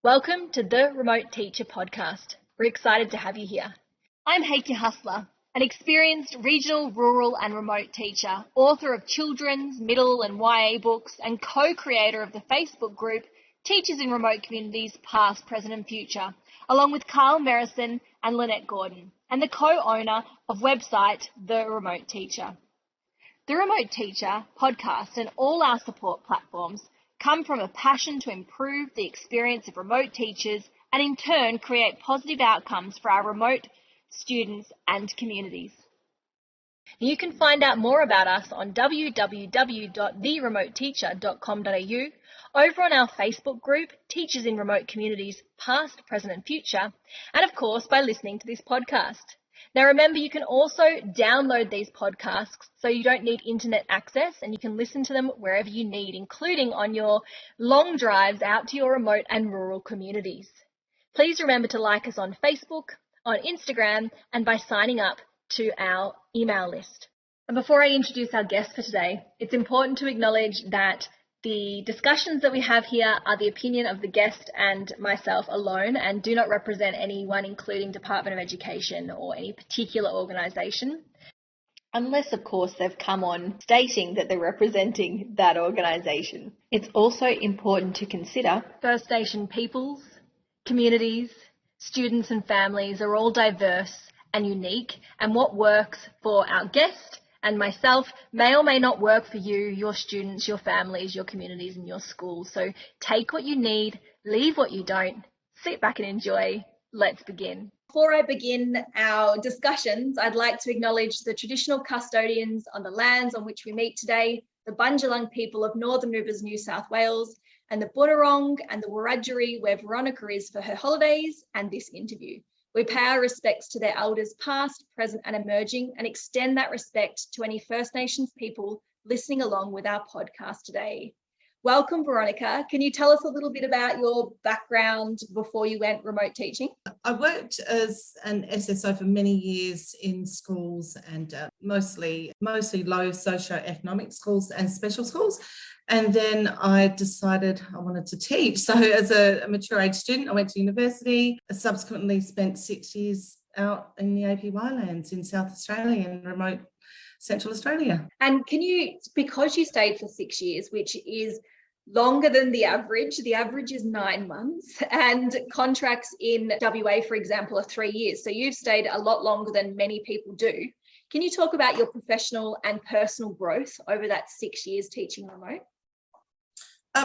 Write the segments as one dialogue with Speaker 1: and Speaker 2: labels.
Speaker 1: Welcome to the Remote Teacher Podcast. We're excited to have you here. I'm Hakea, an experienced regional, rural and remote teacher, author of children's, middle and YA books and co-creator of the Facebook group Teachers in Remote Communities Past, Present and Future, along with Carl Merrison and Lynette Gordon, and the co-owner of website The Remote Teacher. The Remote Teacher podcast and all our support platforms come from a passion to improve the experience of remote teachers and in turn create positive outcomes for our remote students and communities. You can find out more about us on www.theremoteteacher.com.au, over on our Facebook group, Teachers in Remote Communities Past, Present and Future, and of course by listening to this podcast. Now remember, you can also download these podcasts so you don't need internet access and you can listen to them wherever you need, including on your long drives out to your remote and rural communities. Please remember to like us on Facebook, on Instagram, and by signing up to our email list. And before I introduce our guest for today, it's important to acknowledge that the discussions that we have here are the opinion of the guest and myself alone and do not represent anyone, including Department of Education or any particular organisation, unless, of course, they've come on stating that they're representing that organisation. It's also important to consider First Nation peoples, communities, students and families are all diverse and unique, and what works for our guest and myself may or may not work for you, your students, your families, your communities and your schools. So take what you need, leave what you don't, sit back and enjoy. Let's begin. Before I begin our discussions, I'd like to acknowledge the traditional custodians on the lands on which we meet today, the Bundjalung people of Northern Rivers, New South Wales, and the Bunurong and the Wiradjuri where Veronica is for her holidays and this interview. We pay our respects to their elders past, present and emerging, and extend that respect to any First Nations people listening along with our podcast today. Welcome, Veronica. Can you tell us a little bit about your background before you went remote teaching?
Speaker 2: I worked as an SSO for many years in schools and mostly low socioeconomic schools and special schools. And then I decided I wanted to teach. So as a mature age student, I went to university. I subsequently spent 6 years out in the APY lands in South Australia and remote Central Australia.
Speaker 1: And can you, because you stayed for 6 years, which is longer than the average is 9 months, and contracts in WA, for example, are 3 years. So you've stayed a lot longer than many people do. Can you talk about your professional and personal growth over that 6 years teaching remote?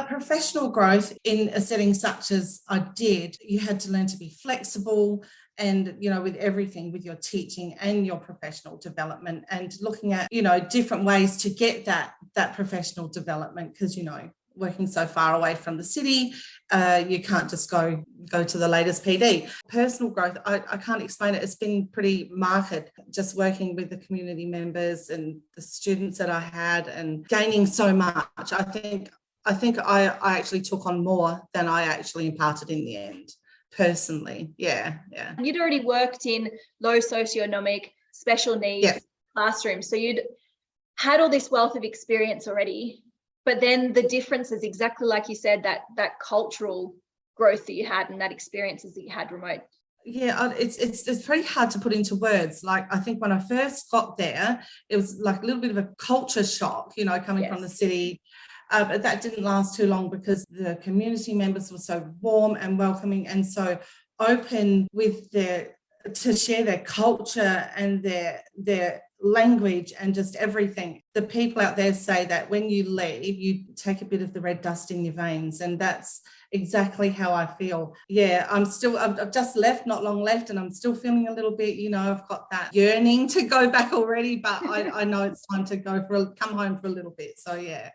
Speaker 2: Professional growth in a setting such as I did, you had to learn to be flexible and, with everything, with your teaching and your professional development and looking at, different ways to get that professional development because, working so far away from the city, you can't just go to the latest PD. Personal growth, I can't explain it. It's been pretty marked just working with the community members and the students that I had and gaining so much. I think I actually took on more than I actually imparted in the end, personally. Yeah.
Speaker 1: You'd already worked in low socioeconomic, special needs classrooms. So you'd had all this wealth of experience already, but then the difference is exactly like you said, that cultural growth that you had and that experiences that you had remote.
Speaker 2: Yeah, it's pretty hard to put into words. Like, I think when I first got there, it was like a little bit of a culture shock, coming from the city. But that didn't last too long because the community members were so warm and welcoming and so open with to share their culture and their language and just everything. The people out there say that when you leave, you take a bit of the red dust in your veins, and that's exactly how I feel. Yeah, I've just left, not long left, and I'm still feeling a little bit, I've got that yearning to go back already, but I know it's time to come home for a little bit. So yeah.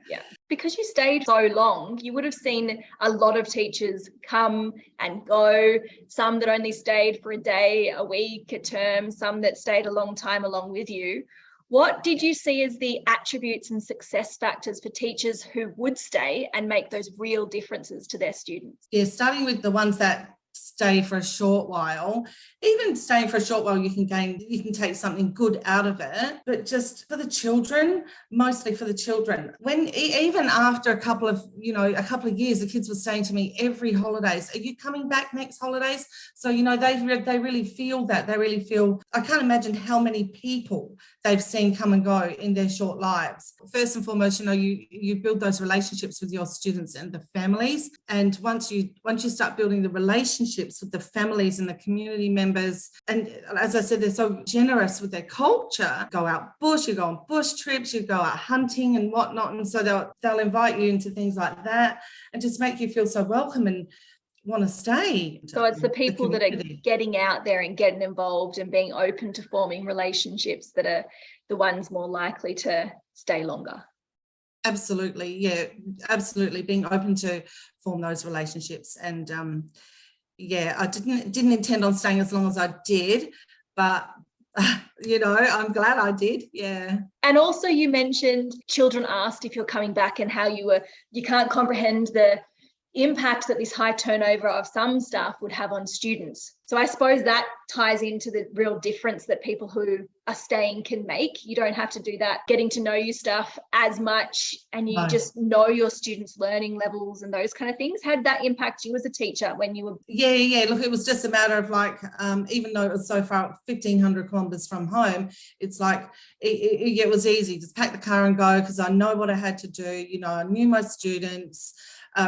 Speaker 1: Because you stayed so long, you would have seen a lot of teachers come and go, some that only stayed for a day, a week, a term, some that stayed a long time along with you. What did you see as the attributes and success factors for teachers who would stay and make those real differences to their students?
Speaker 2: Yeah, starting with the ones that stay for a short while. Even staying for a short while, you can take something good out of it. But just for the children, mostly for the children, when even after a couple of years, the kids were saying to me every holidays, "Are you coming back next holidays?" So they really feel that. They really feel. I can't imagine how many people they've seen come and go in their short lives. First and foremost, you build those relationships with your students and the families, and once you start building the relationships with the families and the community members, and as I said, they're so generous with their culture. Go out bush, you go on bush trips, you go out hunting and whatnot, and so they'll invite you into things like that and just make you feel so welcome and want to stay.
Speaker 1: So it's the people that are getting out there and getting involved and being open to forming relationships that are the ones more likely to stay longer.
Speaker 2: Absolutely, yeah, absolutely. Being open to form those relationships, and I didn't intend on staying as long as I did, but I'm glad I did. Yeah.
Speaker 1: And also, you mentioned children asked if you're coming back and how you can't comprehend the impact that this high turnover of some staff would have on students. So I suppose that ties into the real difference that people who are staying can make. You don't have to do that getting to know your staff as much, and you just know your students' learning levels and those kind of things. How did that impact you as a teacher when you were?
Speaker 2: Yeah. Look, it was just a matter of even though it was so far, 1,500 kilometres from home, it's like it was easy. Just pack the car and go, because I know what I had to do. I knew my students.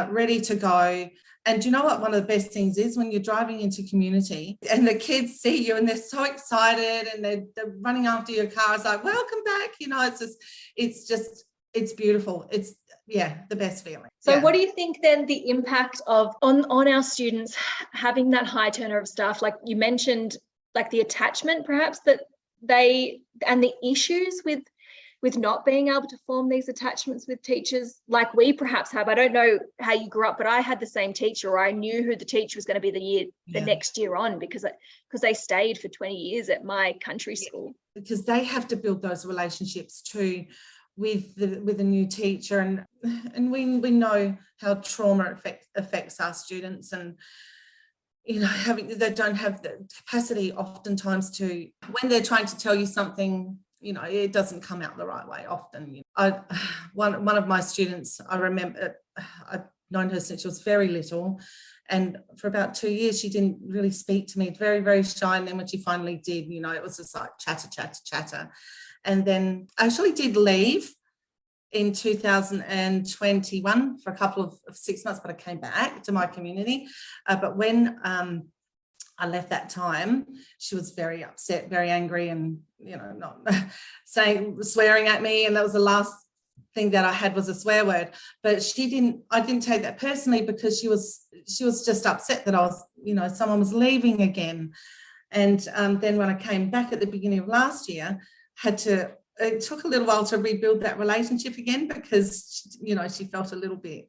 Speaker 2: Ready to go. And do you know what one of the best things is? When you're driving into community and the kids see you and they're so excited and they're running after your car. It's like, welcome back. It's beautiful. It's the best feeling.
Speaker 1: So what do you think then the impact of on our students having that high turnover of staff, like you mentioned, like the attachment perhaps that and the issues with not being able to form these attachments with teachers like we perhaps have? I don't know how you grew up, but I had the same teacher, or I knew who the teacher was going to be the next year on, because they stayed for 20 years at my country school.
Speaker 2: Because they have to build those relationships too with the new teacher, and we know how trauma affects our students, and they don't have the capacity oftentimes to, when they're trying to tell you something, it doesn't come out the right way often. One of my students, I remember, I've known her since she was very little, and for about 2 years she didn't really speak to me, very, very shy. And then when she finally did, it was just like chatter. And then I actually did leave in 2021 for a couple of 6 months, but I came back to my community. But when I left that time, she was very upset, very angry, and not swearing at me, and that was the last thing that I had was a swear word. But I didn't take that personally, because she was just upset that I was, someone was leaving again. And then when I came back at the beginning of last year, it took a little while to rebuild that relationship again, because she felt a little bit,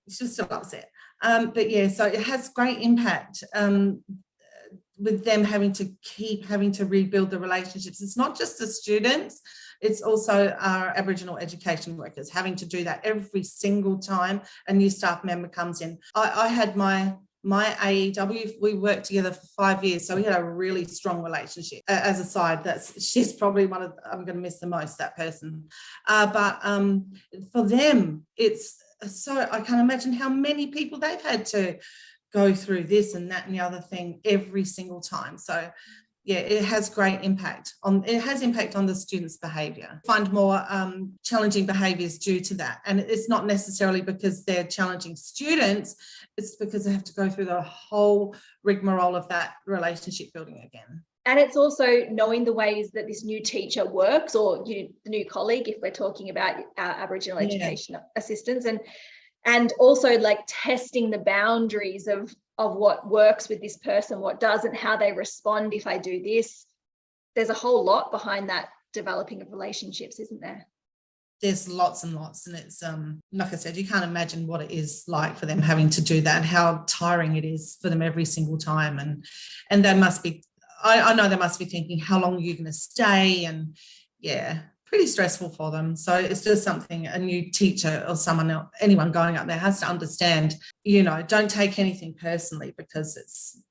Speaker 2: she was still upset. But so it has great impact with them having to rebuild the relationships. It's not just the students, it's also our Aboriginal education workers having to do that every single time a new staff member comes in. I had my AEW, we worked together for 5 years, so we had a really strong relationship. As a side, she's probably one of, I'm going to miss the most, that person. But for them, it's so, I can't imagine how many people they've had to go through this and that and the other thing every single time. So it has great impact on the students' behaviour. Find more challenging behaviours due to that, and it's not necessarily because they're challenging students, it's because they have to go through the whole rigmarole of that relationship building again.
Speaker 1: And it's also knowing the ways that this new teacher works, or the new colleague, if we're talking about our Aboriginal education assistants, and also like testing the boundaries of what works with this person, what doesn't, how they respond if I do this. There's a whole lot behind that developing of relationships, isn't there?
Speaker 2: There's lots and lots, and it's like I said, you can't imagine what it is like for them having to do that, and how tiring it is for them every single time. And they must be, I know they must be thinking, how long are you going to stay? And pretty stressful for them. So it's just something a new teacher or someone else, anyone going up there has to understand, don't take anything personally, because it's,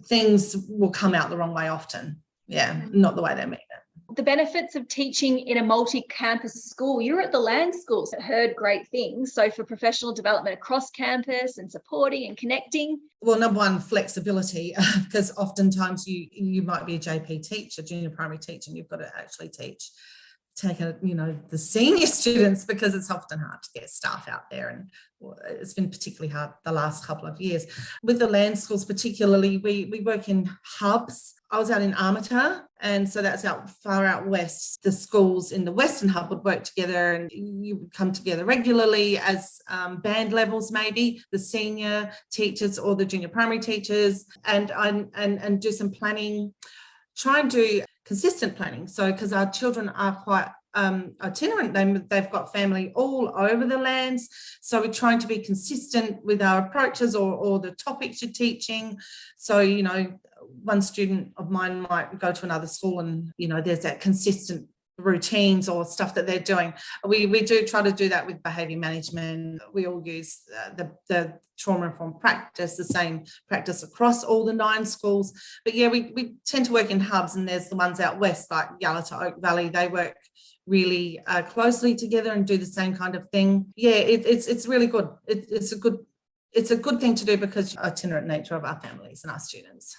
Speaker 2: things will come out the wrong way often. Yeah, not the way they mean it.
Speaker 1: The benefits of teaching in a multi-campus school. You're at the land schools, heard great things. So for professional development across campus and supporting and connecting.
Speaker 2: Well, number one, flexibility, because oftentimes you might be a JP teacher, junior primary teacher, and you've got to actually take the senior students, because it's often hard to get staff out there, and it's been particularly hard the last couple of years. With the land schools particularly, we work in hubs. I was out in Armata, and so that's far out west. The schools in the Western Hub would work together, and you would come together regularly as band levels, maybe the senior teachers or the junior primary teachers, and do some planning, try and do consistent planning. So because our children are quite itinerant, they've got family all over the lands, so we're trying to be consistent with our approaches or the topics you're teaching. So one student of mine might go to another school, and there's that consistent routines or stuff that they're doing. We do try to do that with behaviour management. We all use the trauma-informed practice, the same practice across all the 9 schools. But yeah, we tend to work in hubs, and there's the ones out west like Yalata, Oak Valley. They work really closely together and do the same kind of thing. Yeah, it's really good. It's a good thing to do, because of the itinerant nature of our families and our students.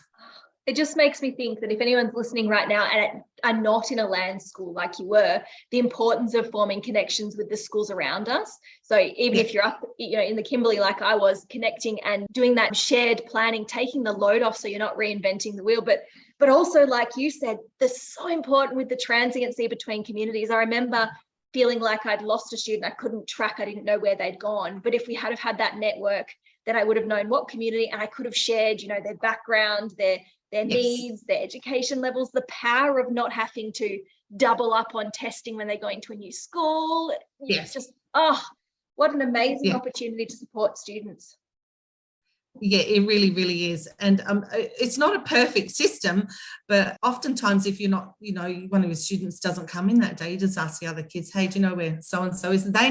Speaker 1: It just makes me think that if anyone's listening right now and are not in a land school like you were, the importance of forming connections with the schools around us. So even if you're up, in the Kimberley like I was, connecting and doing that shared planning, taking the load off so you're not reinventing the wheel. But also, like you said, that's so important with the transiency between communities. I remember feeling like I'd lost a student. I couldn't track. I didn't know where they'd gone. But if we had have had that network, then I would have known what community, and I could have shared, their background, their needs, their education levels, the power of not having to double up on testing when they're going to a new school.
Speaker 2: Yes.
Speaker 1: Just, what an amazing opportunity to support students.
Speaker 2: Yeah, it really, really is. And it's not a perfect system, but oftentimes if you're not, one of your students doesn't come in that day, you just ask the other kids, hey, do you know where so-and-so is? And they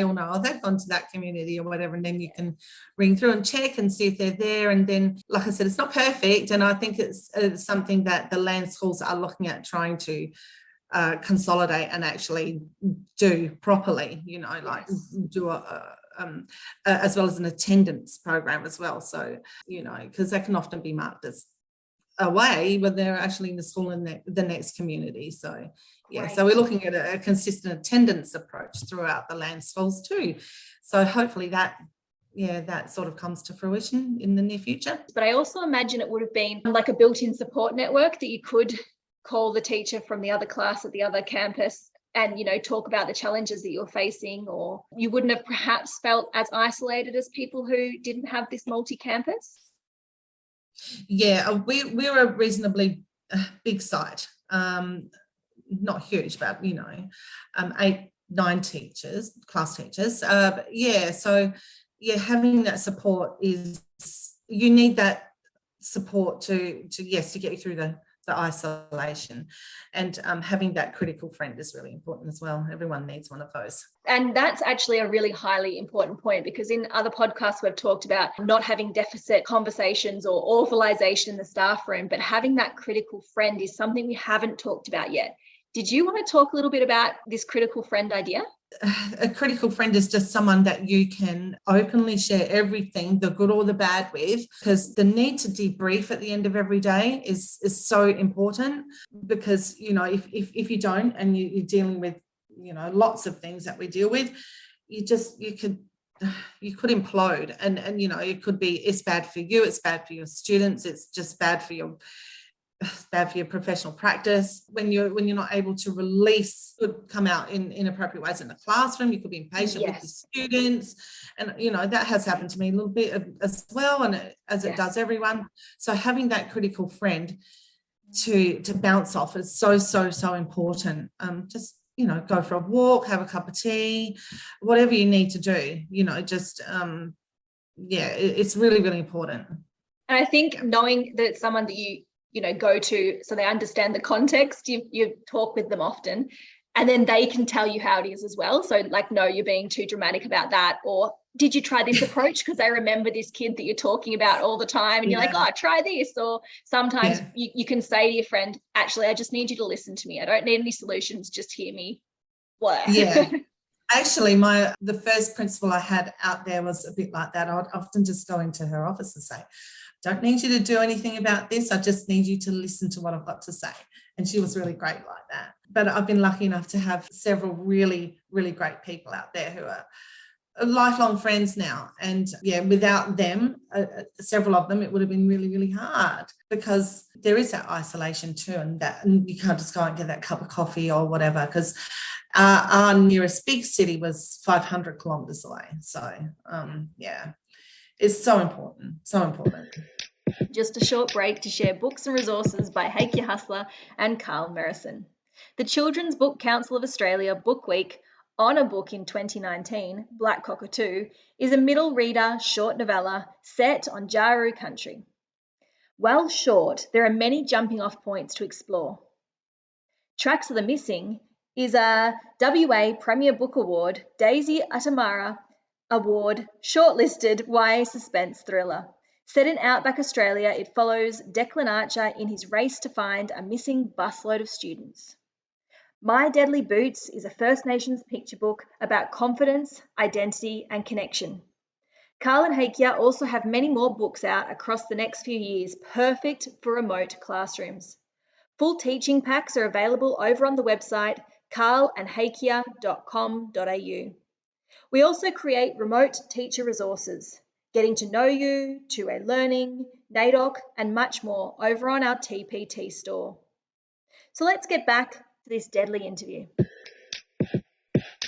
Speaker 2: all know, they've gone to that community or whatever. And then you can ring through and check and see if they're there. And then, like I said, it's not perfect. And I think it's something that the land schools are looking at, trying to consolidate and actually do properly, do as well as an attendance program as well. So, because that can often be marked as away when they're actually in the school in the next community. So, yeah, so we're looking at a consistent attendance approach throughout the land schools too. So hopefully that sort of comes to fruition in the near future.
Speaker 1: But I also imagine it would have been like a built-in support network that you could call the teacher from the other class at the other campus and, talk about the challenges that you're facing, or you wouldn't have perhaps felt as isolated as people who didn't have this multi-campus?
Speaker 2: Yeah, we're a reasonably big site, not huge, but, 8, 9 teachers, class teachers. Having that support you need that support to get you through the isolation, and having that critical friend is really important as well. Everyone needs one of those.
Speaker 1: And that's actually a really highly important point, because in other podcasts we've talked about not having deficit conversations or awfulization in the staff room, but having that critical friend is something we haven't talked about yet. Did you want to talk a little bit about this critical friend idea?
Speaker 2: A critical friend is just someone that you can openly share everything, the good or the bad, with, because the need to debrief at the end of every day is so important. Because, if you don't, and you're dealing with, lots of things that we deal with, you could implode, and it could be, it's bad for you, it's bad for your students, it's just bad for your professional practice. When you're not able to release, could come out in inappropriate ways in the classroom. You could be impatient with the students, and that has happened to me a little bit as well, and it does everyone. So having that critical friend to bounce off is so important. Just go for a walk, have a cup of tea, whatever you need to do. It's really, really important.
Speaker 1: And I think knowing that it's someone that you go to, so they understand the context, you talk with them often, And then they can tell you how it is as well. So like, no, you're being too dramatic about that. Or did you try this approach? Because they remember this kid that you're talking about all the time. And you're like, oh, try this. Or sometimes you can say to your friend, actually, I just need you to listen to me. I don't need any solutions. Just hear me. What?
Speaker 2: Yeah. Actually, the first principal I had out there was a bit like that. I'd often just go into her office and say, don't need you to do anything about this. I just need you to listen to what I've got to say. And she was really great like that. But I've been lucky enough to have several really, really great people out there who are lifelong friends now. And yeah, without them, several of them, it would have been really, really hard, because there is that isolation too, and you can't just go and get that cup of coffee or whatever, because our nearest big city was 500 kilometres away. So yeah, it's so important, so important.
Speaker 1: Just a short break to share books and resources by Hakea Hustler and Carl Merrison. The Children's Book Council of Australia Book Week Honour Book in 2019, Black Cockatoo, is a middle reader short novella set on Jaru country. While short, there are many jumping off points to explore. Tracks of the Missing is a WA Premier Book Award, Daisy Atamara Award shortlisted YA suspense thriller. Set in outback Australia, it follows Declan Archer in his race to find a missing busload of students. My Deadly Boots is a First Nations picture book about confidence, identity, and connection. Carl and Hakea also have many more books out across the next few years, perfect for remote classrooms. Full teaching packs are available over on the website carlandhakea.com.au. We also create remote teacher resources, Getting to Know You, 2A Learning, NAIDOC, and much more over on our TPT store. So let's get back to this deadly interview.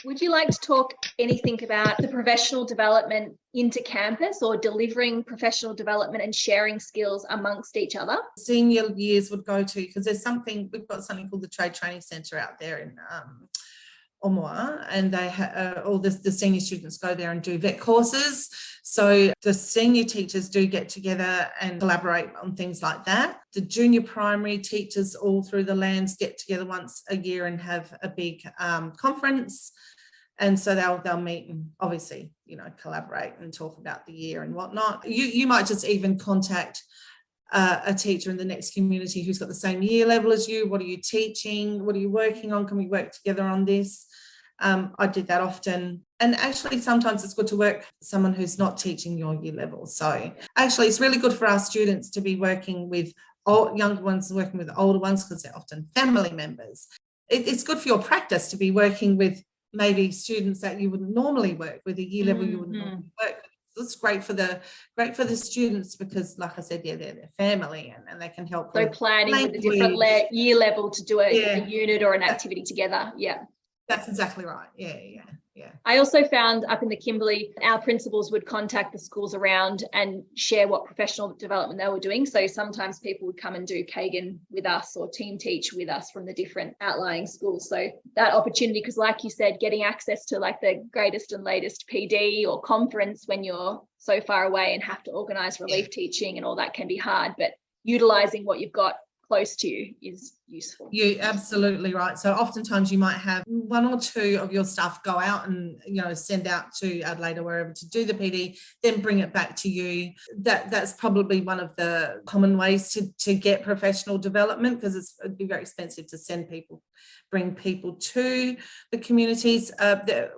Speaker 1: Would you like to talk anything about the professional development into campus, or delivering professional development and sharing skills amongst each other?
Speaker 2: Senior years would go to, because we've got something called the Trade Training Centre out there in Omoa, and they all the senior students go there and do vet courses. So the senior teachers do get together and collaborate on things like that. The junior primary teachers all through the lands get together once a year and have a big conference. And so they'll meet and obviously, collaborate and talk about the year and whatnot. You might just even contact a teacher in the next community who's got the same year level as you. What are you teaching? What are you working on? Can we work together on this? I did that often. And actually, sometimes it's good to work with someone who's not teaching your year level. So actually, it's really good for our students to be working with younger ones, working with older ones, because they're often family members. It's good for your practice to be working with maybe students that you wouldn't normally work with, a year level you wouldn't normally work with. It's great for the students, because like I said, they're their family, and they can help.
Speaker 1: So planning with the different year level to do a unit or an activity together. Yeah.
Speaker 2: That's exactly right. Yeah.
Speaker 1: I also found up in the Kimberley, our principals would contact the schools around and share what professional development they were doing. So sometimes people would come and do Kagan with us or team teach with us from the different outlying schools. So that opportunity, because like you said, getting access to like the greatest and latest PD or conference when you're so far away and have to organise relief teaching and all that can be hard, but utilising what you've got close to you is useful.
Speaker 2: You're absolutely right. So oftentimes you might have one or two of your staff go out and send out to Adelaide or wherever to do the PD, then bring it back to you. That's probably one of the common ways to get professional development, because it'd be very expensive to bring people to the communities.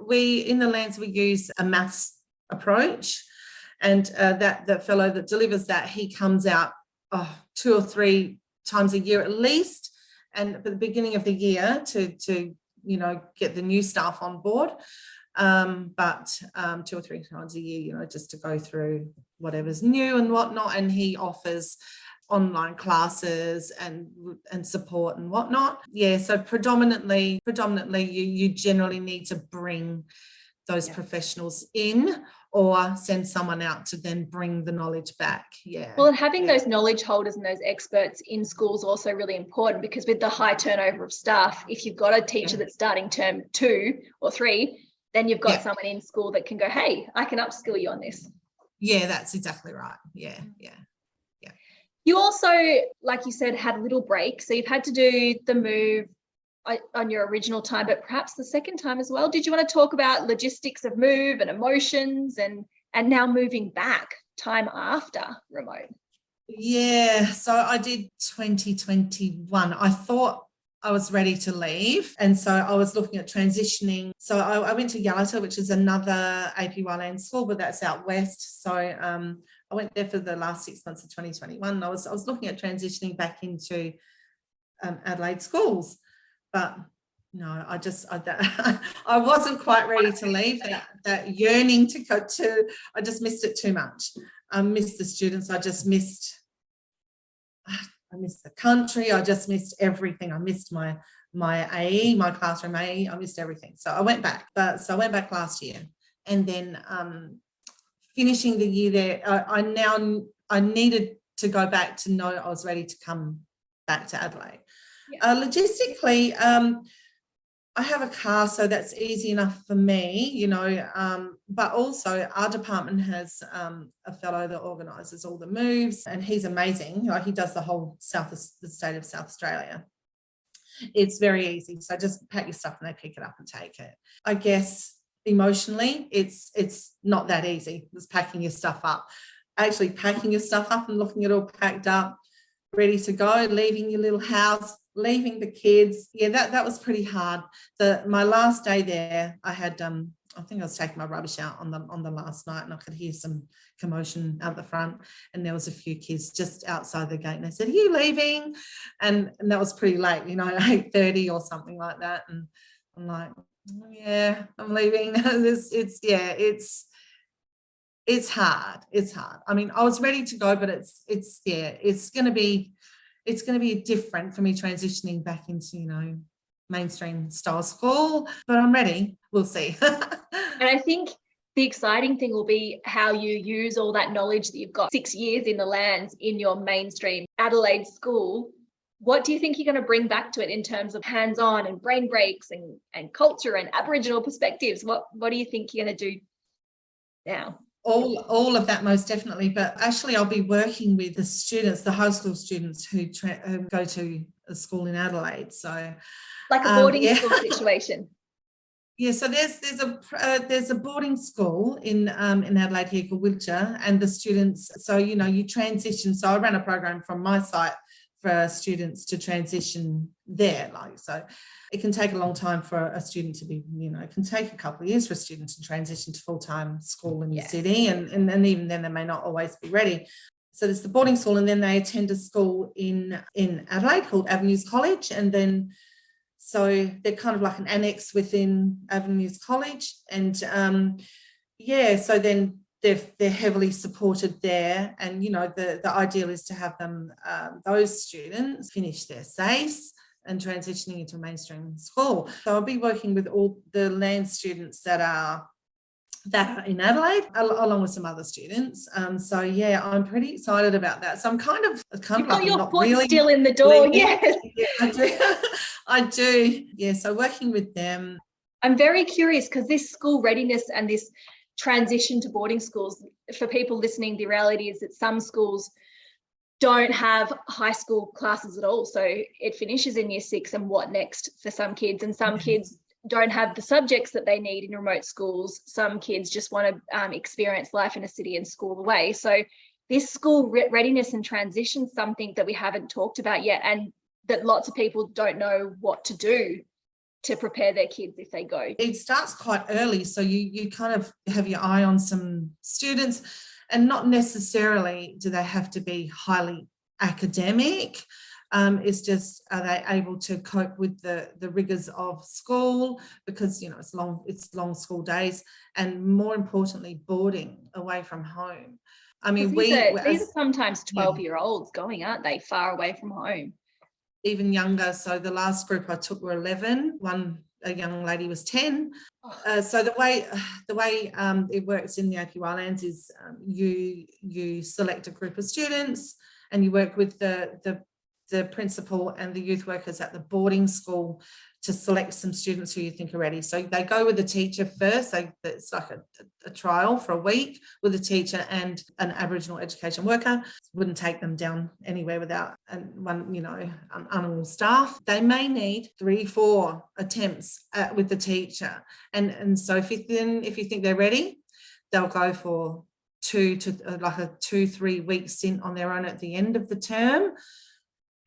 Speaker 2: We in the lands we use a maths approach, and that fellow that delivers that, he comes out 2 or 3 times a year at least, and at the beginning of the year to get the new staff on board, but 2 or 3 times a year, just to go through whatever's new and whatnot. And he offers online classes and support and whatnot. So predominantly you generally need to bring those professionals in, or send someone out to then bring the knowledge back.
Speaker 1: Well, and having those knowledge holders and those experts in schools also really important, because with the high turnover of staff, if you've got a teacher that's starting term 2 or 3, then you've got someone in school that can go, hey, I can upskill you on this.
Speaker 2: Yeah, that's exactly right. Yeah.
Speaker 1: You also, like you said, had a little break. So you've had to do the move on your original time, but perhaps the second time as well. Did you want to talk about logistics of move and emotions and now moving back time after remote?
Speaker 2: Yeah, so I did 2021. I thought I was ready to leave, and so I was looking at transitioning. So I went to Yalata, which is another APY land school, but that's out west. So I went there for the last 6 months of 2021. I was looking at transitioning back into Adelaide schools, but no, I wasn't quite ready to leave. That yearning to go to, I just missed it too much. I missed the students. I missed the country. I just missed everything. I missed my AE, my classroom AE. I missed everything. So I went back. So I went back last year, and then finishing the year there, I needed to go back to know I was ready to come back to Adelaide. Yeah. Logistically, I have a car, so that's easy enough for me, you know, but also our department has a fellow that organises all the moves, and he's amazing. Like, he does the whole the state of South Australia. It's very easy. So just pack your stuff and they pick it up and take it. I guess emotionally, it's not that easy, just packing your stuff up. Actually packing your stuff up and looking at it all packed up, ready to go, leaving your little house, leaving the kids. Yeah, that was pretty hard. My last day there, I had I think I was taking my rubbish out on the last night, and I could hear some commotion out the front, and there was a few kids just outside the gate, and they said, "Are you leaving?" And that was pretty late, you know, 8:30 or something like that. And I'm like, yeah, I'm leaving. It's hard. It's hard. I mean, I was ready to go, but it's going to be different for me transitioning back into, you know, mainstream style school, but I'm ready. We'll see.
Speaker 1: And I think the exciting thing will be how you use all that knowledge that you've got 6 years in the lands in your mainstream Adelaide school. What do you think you're going to bring back to it in terms of hands-on and brain breaks and culture and Aboriginal perspectives? What do you think you're going to do now?
Speaker 2: All of that, most definitely. But actually, I'll be working with the students, the high school students who go to a school in Adelaide. So,
Speaker 1: like a boarding school situation.
Speaker 2: Yeah, so there's a boarding school in Adelaide here called Wiltshire, and the students. So, you know, you transition. So I ran a program from my site for students to transition there. Like, so it can take a long time for a student to be, you know, it can take a couple of years for a student to transition to full-time school in the city, and even then they may not always be ready. So there's the boarding school, and then they attend a school in Adelaide called Avenues College, and then so they're kind of like an annex within Avenues College, and so then they're heavily supported there, and you know the ideal is to have them those students finish their SACE and transitioning into a mainstream school. So I'll be working with all the land students that are in Adelaide, along with some other students. So yeah, I'm pretty excited about that. So I'm kind of
Speaker 1: You've got
Speaker 2: like
Speaker 1: your
Speaker 2: not
Speaker 1: foot
Speaker 2: really
Speaker 1: still in the door. Yes.
Speaker 2: Yeah, I do. I do. Yeah, so working with them.
Speaker 1: I'm very curious because this school readiness and this transition to boarding schools, for people listening, the reality is that some schools don't have high school classes at all. So it finishes in year 6, and what next for some kids, and some kids don't have the subjects that they need in remote schools. Some kids just want to experience life in a city and school away. So this school readiness and transition is something that we haven't talked about yet, and that lots of people don't know what to do to prepare their kids if they go.
Speaker 2: It starts quite early, so you kind of have your eye on some students, and not necessarily do they have to be highly academic. It's just, are they able to cope with the rigors of school, because you know it's long school days, and more importantly boarding away from home. I mean, these
Speaker 1: are sometimes 12-year-olds going, aren't they, far away from home?
Speaker 2: Even younger. So the last group I took were 11. A young lady was 10. So the way it works in the APY lands is you select a group of students, and you work with the principal and the youth workers at the boarding school to select some students who you think are ready. So they go with the teacher first. It's like a trial for a week with a teacher and an Aboriginal education worker. Wouldn't take them down anywhere without animal staff. They may need 3-4 attempts with the teacher. And so if you think they're ready, they'll go for 2-3 week stint on their own at the end of the term.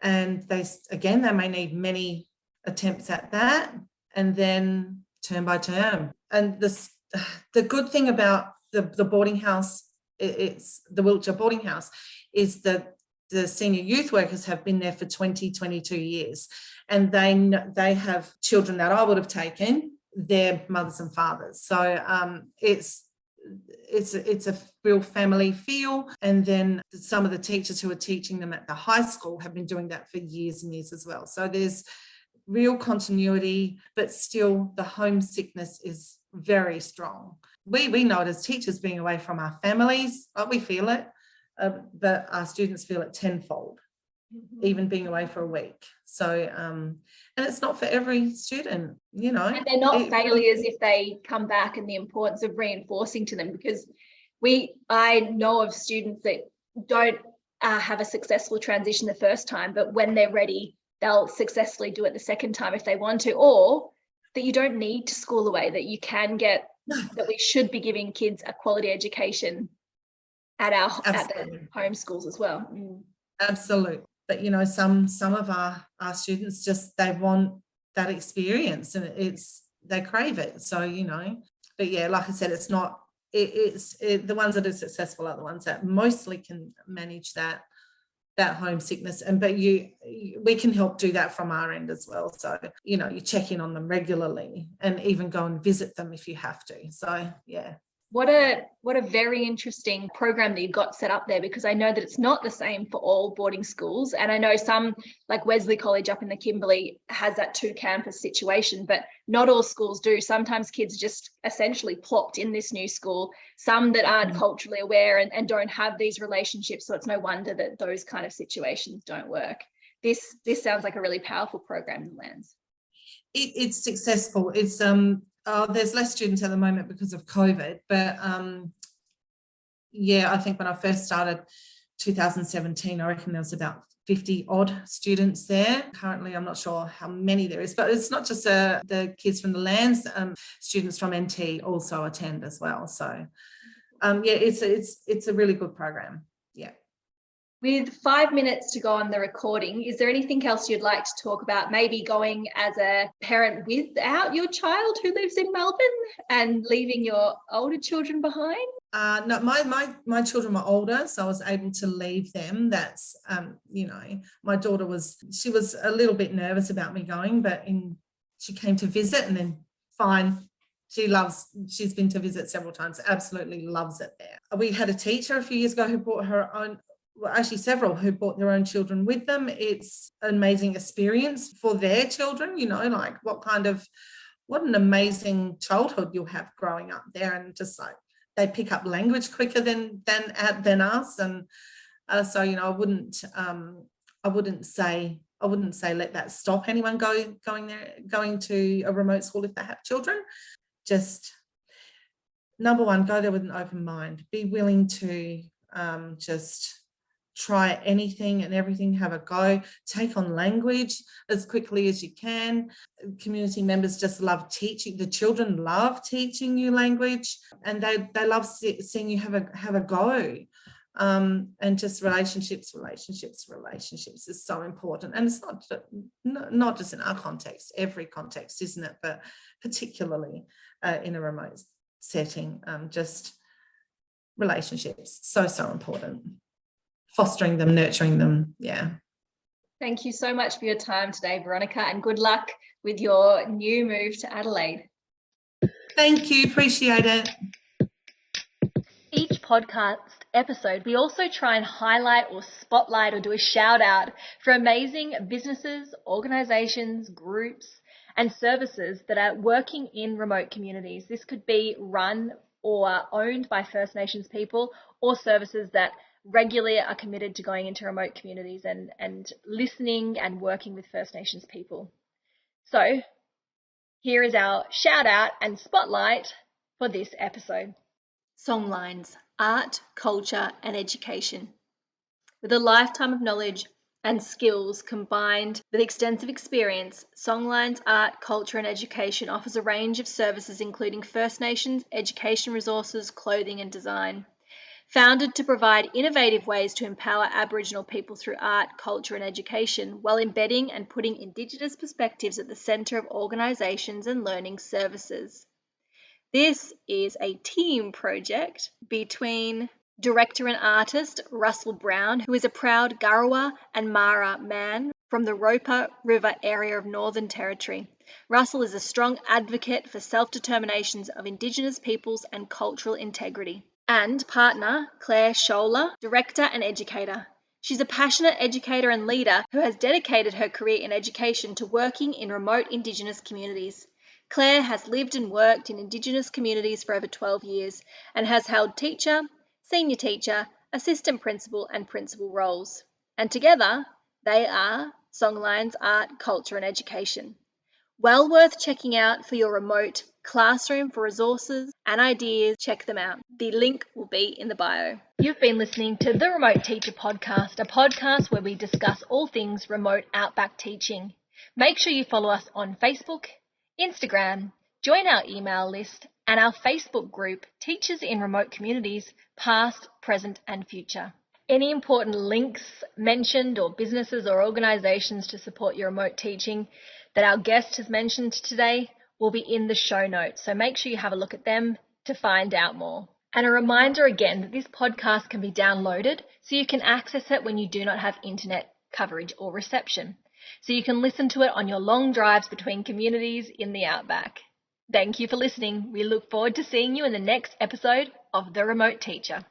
Speaker 2: And they may need many attempts at that, and then term by term. And the good thing about the boarding house, it's the Wiltshire boarding house, is that the senior youth workers have been there for 22 years, and they have children that I would have taken, their mothers and fathers. So it's a real family feel. And then some of the teachers who are teaching them at the high school have been doing that for years and years as well. So there's real continuity, but still the homesickness is very strong. We know it as teachers, being away from our families, we feel it, but our students feel it tenfold, even being away for a week. So and it's not for every student, And
Speaker 1: they're not failures if they come back, and the importance of reinforcing to them, because I know of students that don't have a successful transition the first time, but when they're ready, they'll successfully do it the second time if they want to, or that you don't need to school away, that you can get, that we should be giving kids a quality education at the home schools as well.
Speaker 2: Absolutely. But, some of our students they want that experience, and they crave it. So, but yeah, like I said, it's not, the ones that are successful are the ones that mostly can manage that homesickness. But we can help do that from our end as well. So, you check in on them regularly and even go and visit them if you have to. So, yeah.
Speaker 1: What a very interesting program that you've got set up there, because I know that it's not the same for all boarding schools. And I know some, like Wesley College up in the Kimberley, has that 2-campus situation, but not all schools do. Sometimes kids are just essentially plopped in this new school, some that aren't culturally aware and don't have these relationships. So it's no wonder that those kind of situations don't work. This sounds like a really powerful program in Lands.
Speaker 2: It's successful. It's there's less students at the moment because of COVID, but I think when I first started 2017, I reckon there was about 50 odd students there. Currently, I'm not sure how many there is, but it's not just the kids from the Lands, students from NT also attend as well. So it's a really good program. Yeah.
Speaker 1: With 5 minutes to go on the recording, is there anything else you'd like to talk about? Maybe going as a parent without your child who lives in Melbourne and leaving your older children behind?
Speaker 2: No, my children were older, so I was able to leave them. That's, my daughter was a little bit nervous about me going, but she came to visit, and then fine. She's been to visit several times, absolutely loves it there. We had a teacher a few years ago who brought her own, well, actually several, who brought their own children with them. It's an amazing experience for their children, like what an amazing childhood you'll have growing up there, and just like they pick up language quicker than us. And so I wouldn't say let that stop anyone going to a remote school if they have children. Just number one, go there with an open mind, be willing to just try anything and everything, have a go, take on language as quickly as you can. Community members just love teaching. The children love teaching you language, and they love seeing you have a go. And just relationships is so important. And it's not just in our context, every context, isn't it? But particularly in a remote setting, just relationships, so important. Fostering them, nurturing them. Yeah.
Speaker 1: Thank you so much for your time today, Veronica, and good luck with your new move to Adelaide.
Speaker 2: Thank you. Appreciate it.
Speaker 1: Each podcast episode, we also try and highlight or spotlight or do a shout out for amazing businesses, organisations, groups and services that are working in remote communities. This could be run or owned by First Nations people, or services that regularly are committed to going into remote communities and listening and working with First Nations people. So Here is our shout out and spotlight for this episode.
Speaker 3: Songlines, art, culture and education. With a lifetime of knowledge and skills combined with extensive experience, Songlines Art, Culture and Education offers a range of services including First Nations, education resources, clothing and design. Founded to provide innovative ways to empower Aboriginal people through art, culture and education while embedding and putting Indigenous perspectives at the centre of organisations and learning services. This is a team project between director and artist Russell Brown, who is a proud Garawa and Mara man from the Roper River area of Northern Territory. Russell is a strong advocate for self-determinations of Indigenous peoples and cultural integrity. And partner Claire Scholler, director and educator. She's a passionate educator and leader who has dedicated her career in education to working in remote Indigenous communities. Claire has lived and worked in Indigenous communities for over 12 years and has held teacher, senior teacher, assistant principal and principal roles. And together, they are Songlines Art, Culture and Education. Well worth checking out for your remote classroom. For resources and ideas, check them out. The link will be in the bio.
Speaker 1: You've been listening to the Remote Teacher Podcast, a podcast where we discuss all things remote outback teaching. Make sure you follow us on Facebook, Instagram, join our email list and our Facebook group, Teachers in Remote Communities, Past, Present and Future. Any important links mentioned or businesses or organisations to support your remote teaching that our guest has mentioned today will be in the show notes, so make sure you have a look at them to find out more. And a reminder again that this podcast can be downloaded so you can access it when you do not have internet coverage or reception. So you can listen to it on your long drives between communities in the outback. Thank you for listening. We look forward to seeing you in the next episode of The Remote Teacher.